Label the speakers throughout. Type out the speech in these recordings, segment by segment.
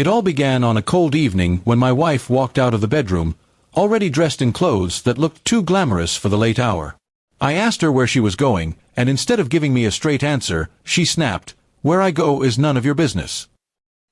Speaker 1: It all began on a cold evening when my wife walked out of the bedroom, already dressed in clothes that looked too glamorous for the late hour. I asked her where she was going, and instead of giving me a straight answer, she snapped, "Where I go is none of your business."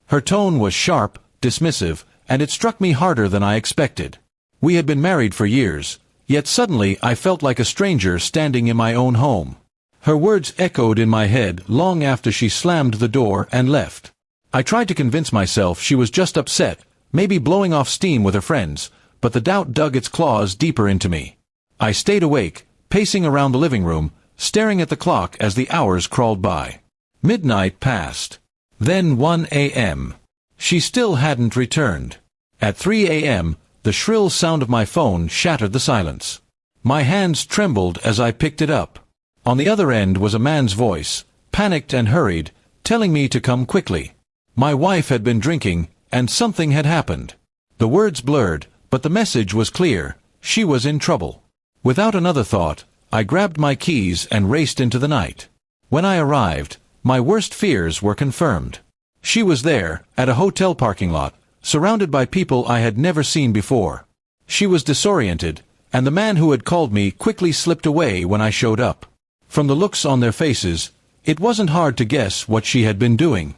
Speaker 1: Her tone was sharp, dismissive, and it struck me harder than I expected. We had been married for years, yet suddenly I felt like a stranger standing in my own home. Her words echoed in my head long after she slammed the door and left. I tried to convince myself she was just upset, maybe blowing off steam with her friends, but the doubt dug its claws deeper into me. I stayed awake, pacing around the living room, staring at the clock as the hours crawled by. Midnight passed. Then 1 a.m. She still hadn't returned. At 3 a.m., the shrill sound of my phone shattered the silence. My hands trembled as I picked it up. On the other end was a man's voice, panicked and hurried, telling me to come quickly. My wife had been drinking, and something had happened. The words blurred, but the message was clear. She was in trouble. Without another thought, I grabbed my keys and raced into the night. When I arrived, my worst fears were confirmed. She was there, at a hotel parking lot, surrounded by people I had never seen before. She was disoriented, and the man who had called me quickly slipped away when I showed up. From the looks on their faces, it wasn't hard to guess what she had been doing.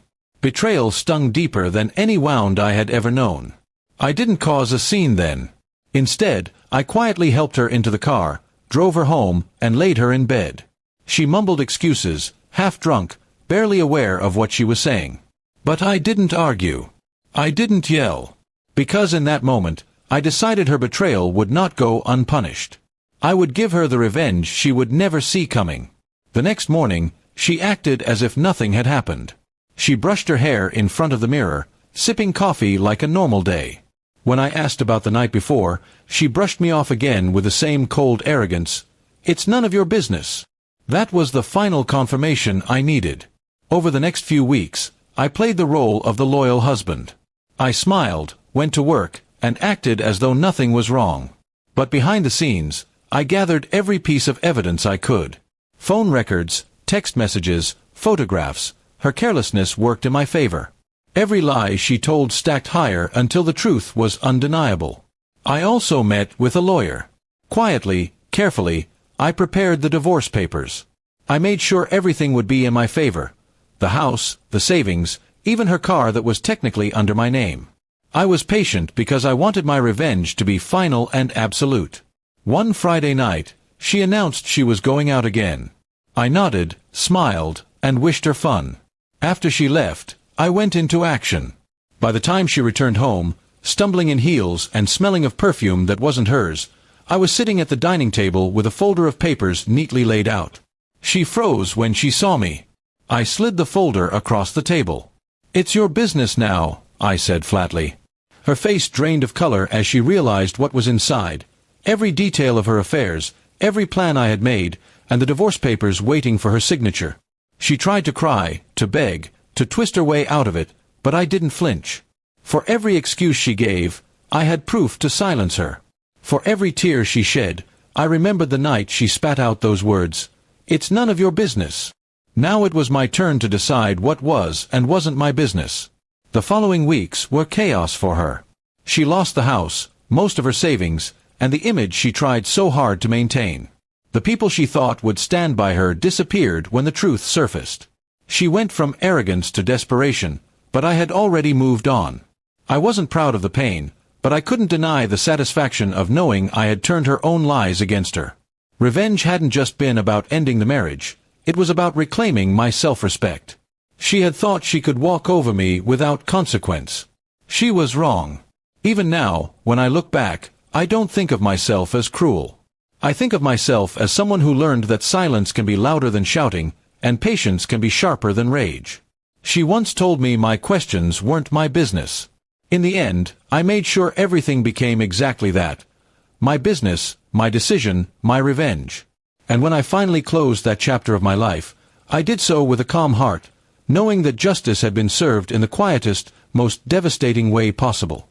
Speaker 1: Betrayal stung deeper than any wound I had ever known. I didn't cause a scene then. Instead, I quietly helped her into the car, drove her home, and laid her in bed. She mumbled excuses, half drunk, barely aware of what she was saying. But I didn't argue. I didn't yell. Because in that moment, I decided her betrayal would not go unpunished. I would give her the revenge she would never see coming. The next morning, she acted as if nothing had happened. She brushed her hair in front of the mirror, sipping coffee like a normal day. When I asked about the night before, she brushed me off again with the same cold arrogance. "It's none of your business." That was the final confirmation I needed. Over the next few weeks, I played the role of the loyal husband. I smiled, went to work, and acted as though nothing was wrong. But behind the scenes, I gathered every piece of evidence I could. Phone records, text messages, photographs. Her carelessness worked in my favor. Every lie she told stacked higher until the truth was undeniable. I also met with a lawyer. Quietly, carefully, I prepared the divorce papers. I made sure everything would be in my favor. The house, the savings, even her car that was technically under my name. I was patient because I wanted my revenge to be final and absolute. One Friday night, she announced she was going out again. I nodded, smiled, and wished her fun. After she left, I went into action. By the time she returned home, stumbling in heels and smelling of perfume that wasn't hers, I was sitting at the dining table with a folder of papers neatly laid out. She froze when she saw me. I slid the folder across the table. "It's your business now," I said flatly. Her face drained of color as she realized what was inside, every detail of her affairs, every plan I had made, and the divorce papers waiting for her signature. She tried to cry, to beg, to twist her way out of it, but I didn't flinch. For every excuse she gave, I had proof to silence her. For every tear she shed, I remembered the night she spat out those words, "It's none of your business." Now it was my turn to decide what was and wasn't my business. The following weeks were chaos for her. She lost the house, most of her savings, and the image she tried so hard to maintain. The people she thought would stand by her disappeared when the truth surfaced. She went from arrogance to desperation, but I had already moved on. I wasn't proud of the pain, but I couldn't deny the satisfaction of knowing I had turned her own lies against her. Revenge hadn't just been about ending the marriage, it was about reclaiming my self-respect. She had thought she could walk over me without consequence. She was wrong. Even now, when I look back, I don't think of myself as cruel. I think of myself as someone who learned that silence can be louder than shouting, and patience can be sharper than rage. She once told me my questions weren't my business. In the end, I made sure everything became exactly that. My business, my decision, my revenge. And when I finally closed that chapter of my life, I did so with a calm heart, knowing that justice had been served in the quietest, most devastating way possible.